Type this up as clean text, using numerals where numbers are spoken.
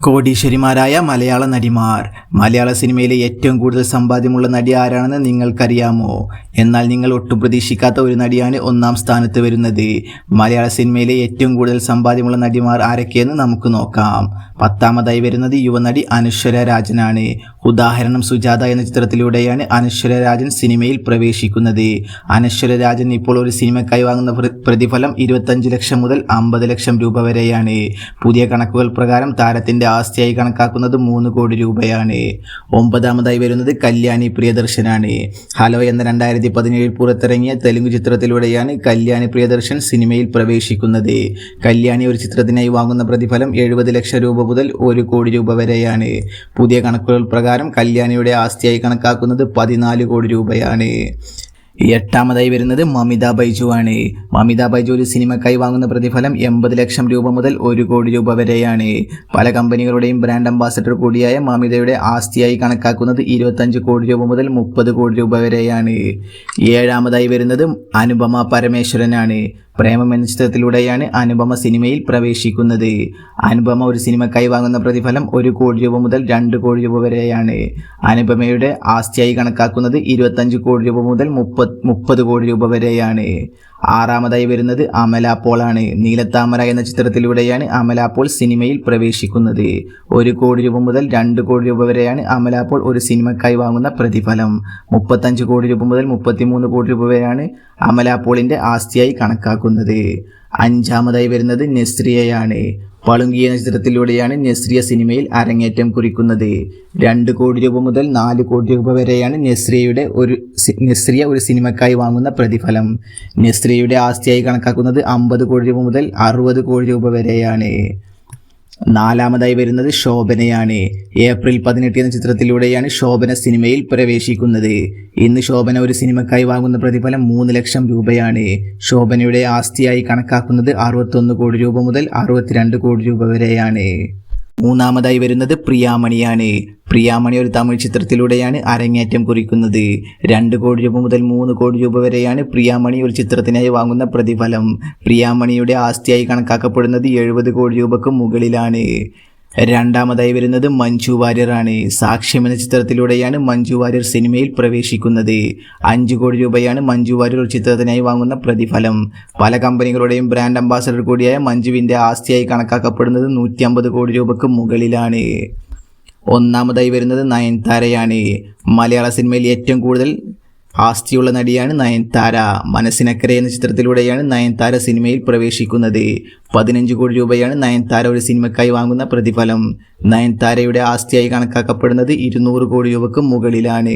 കോടീശ്വരിമാരായ മലയാള നടിമാർ. മലയാള സിനിമയിലെ ഏറ്റവും കൂടുതൽ സമ്പാദ്യമുള്ള നടി ആരാണെന്ന് നിങ്ങൾക്കറിയാമോ? എന്നാൽ നിങ്ങൾ ഒട്ടും പ്രതീക്ഷിക്കാത്ത ഒരു നടിയാണ് ഒന്നാം സ്ഥാനത്ത് വരുന്നത്. മലയാള സിനിമയിലെ ഏറ്റവും കൂടുതൽ സമ്പാദ്യമുള്ള നടിമാർ ആരൊക്കെയെന്ന് നമുക്ക് നോക്കാം. 10ാമതായി വരുന്നത് യുവനടി അനശ്വര രാജനാണ്. ഉദാഹരണം സുജാത എന്ന ചിത്രത്തിലൂടെയാണ് അനശ്വര രാജൻ സിനിമയിൽ പ്രവേശിക്കുന്നത്. അനശ്വര രാജൻ ഇപ്പോൾ ഒരു സിനിമയ്ക്കായി വാങ്ങുന്ന പ്രതിഫലം 25 ലക്ഷം മുതൽ 50 ലക്ഷം രൂപ വരെയാണ്. പുതിയ കണക്കുകൾ പ്രകാരം താരത്തിൻ്റെ ആസ്തിയായി കണക്കാക്കുന്നത് 3 കോടി രൂപയാണ്. 9ാമതായി വരുന്നത് കല്യാണി പ്രിയദർശനാണ്. ഹലോ എന്ന 2017 പുറത്തിറങ്ങിയ തെലുങ്ക് ചിത്രത്തിലൂടെയാണ് കല്യാണി പ്രിയദർശൻ സിനിമയിൽ പ്രവേശിക്കുന്നത്. കല്യാണി ഒരു ചിത്രത്തിനായി വാങ്ങുന്ന പ്രതിഫലം 70 ലക്ഷം രൂപ മുതൽ 1 കോടി രൂപ വരെയാണ്. പുതിയ കണക്കുകൾ പ്രകാരം കല്യാണിയുടെ ആസ്തിയായി കണക്കാക്കുന്നത് 14 കോടി രൂപയാണ്. 8ാമതായി വരുന്നത് മമിത ബൈജു ആണ്. മമിത ബൈജു ഒരു സിനിമയ്ക്കായി വാങ്ങുന്ന പ്രതിഫലം 80 ലക്ഷം രൂപ മുതൽ 1 കോടി രൂപ വരെയാണ്. പല കമ്പനികളുടെയും ബ്രാൻഡ് അംബാസഡർ കൂടിയായ മമിതയുടെ ആസ്തിയായി കണക്കാക്കുന്നത് 25 കോടി രൂപ മുതൽ 30 കോടി രൂപ വരെയാണ്. 7ാമതായി വരുന്നത് അനുപമ പരമേശ്വരനാണ്. പ്രേമം എന്ന ചിത്രത്തിലൂടെയാണ് അനുപമ സിനിമയിൽ പ്രവേശിക്കുന്നത്. അനുപമ ഒരു സിനിമയ്ക്കായി വാങ്ങുന്ന പ്രതിഫലം 1 കോടി രൂപ മുതൽ 2 കോടി രൂപ വരെയാണ്. അനുപമയുടെ ആസ്തിയായി കണക്കാക്കുന്നത് 25 കോടി രൂപ മുതൽ 30 കോടി രൂപ വരെയാണ്. 6ാമതായി വരുന്നത് അമല പോൾ ആണ്. നീലത്താമര എന്ന ചിത്രത്തിലൂടെയാണ് അമല പോൾ സിനിമയിൽ പ്രവേശിക്കുന്നത്. 1 കോടി രൂപ മുതൽ 2 കോടി രൂപ വരെയാണ് അമല പോൾ ഒരു സിനിമയ്ക്കായി വാങ്ങുന്ന പ്രതിഫലം. 35 കോടി രൂപ മുതൽ 33 കോടി രൂപ വരെയാണ് അമല പോളിൻ്റെ ആസ്തിയായി കണക്കാക്കുന്നത്. 5ാമതായി വരുന്നത് നസ്രിയയാണ്. പളുങ്കി എന്ന ചിത്രത്തിലൂടെയാണ് നസ്രിയ സിനിമയിൽ അരങ്ങേറ്റം കുറിക്കുന്നത്. 2 കോടി രൂപ മുതൽ 4 കോടി രൂപ വരെയാണ് നസ്രിയ ഒരു സിനിമയ്ക്കായി വാങ്ങുന്ന പ്രതിഫലം. നസ്രിയയുടെ ആസ്തിയായി കണക്കാക്കുന്നത് 50 കോടി രൂപ മുതൽ 60 കോടി രൂപ വരെയാണ്. 4ാമതായി വരുന്നത് ശോഭനയാണ്. ഏപ്രിൽ 18 എന്ന ചിത്രത്തിലൂടെയാണ് ശോഭന സിനിമയിൽ പ്രവേശിക്കുന്നത്. ഇന്ന് ശോഭന ഒരു സിനിമയ്ക്കായി വാങ്ങുന്ന പ്രതിഫലം 3 ലക്ഷം രൂപയാണ്. ശോഭനയുടെ ആസ്തിയായി കണക്കാക്കുന്നത് 61 കോടി രൂപ മുതൽ 62 കോടി രൂപ വരെയാണ്. 3ാമതായി വരുന്നത് പ്രിയാമണിയാണ്. പ്രിയാമണി ഒരു തമിഴ് ചിത്രത്തിലൂടെയാണ് അരങ്ങേറ്റം കുറിക്കുന്നത്. 2 കോടി രൂപ മുതൽ 3 കോടി രൂപ വരെയാണ് പ്രിയാമണി ഒരു ചിത്രത്തിനായി വാങ്ങുന്ന പ്രതിഫലം. പ്രിയാമണിയുടെ ആസ്തിയായി കണക്കാക്കപ്പെടുന്നത് 70 കോടി രൂപക്ക് മുകളിലാണ്. 2ാമതായി വരുന്നത് മഞ്ജു വാര്യർ ആണ്. സാക്ഷ്യം എന്ന ചിത്രത്തിലൂടെയാണ് മഞ്ജു വാര്യർ സിനിമയിൽ പ്രവേശിക്കുന്നത്. 5 കോടി രൂപയാണ് മഞ്ജു വാര്യർ ഒരു ചിത്രത്തിനായി വാങ്ങുന്ന പ്രതിഫലം. പല കമ്പനികളുടെയും ബ്രാൻഡ് അംബാസഡർ കൂടിയായ മഞ്ജുവിൻ്റെ ആസ്തിയായി കണക്കാക്കപ്പെടുന്നത് 150 കോടി രൂപക്ക് മുകളിലാണ്. 1ാമതായി വരുന്നത് നയൻതാരയാണ്. മലയാള സിനിമയിൽ ഏറ്റവും കൂടുതൽ ആസ്തിയുള്ള നടിയാണ് നയൻതാര. മനസ്സിനക്കരെ എന്ന ചിത്രത്തിലൂടെയാണ് നയൻതാര സിനിമയിൽ പ്രവേശിക്കുന്നത്. 15 കോടി രൂപയാണ് നയൻതാര ഒരു സിനിമയ്ക്കായി വാങ്ങുന്ന പ്രതിഫലം. നയൻതാരയുടെ ആസ്തിയായി കണക്കാക്കപ്പെടുന്നത് 200 കോടി രൂപക്ക് മുകളിലാണ്.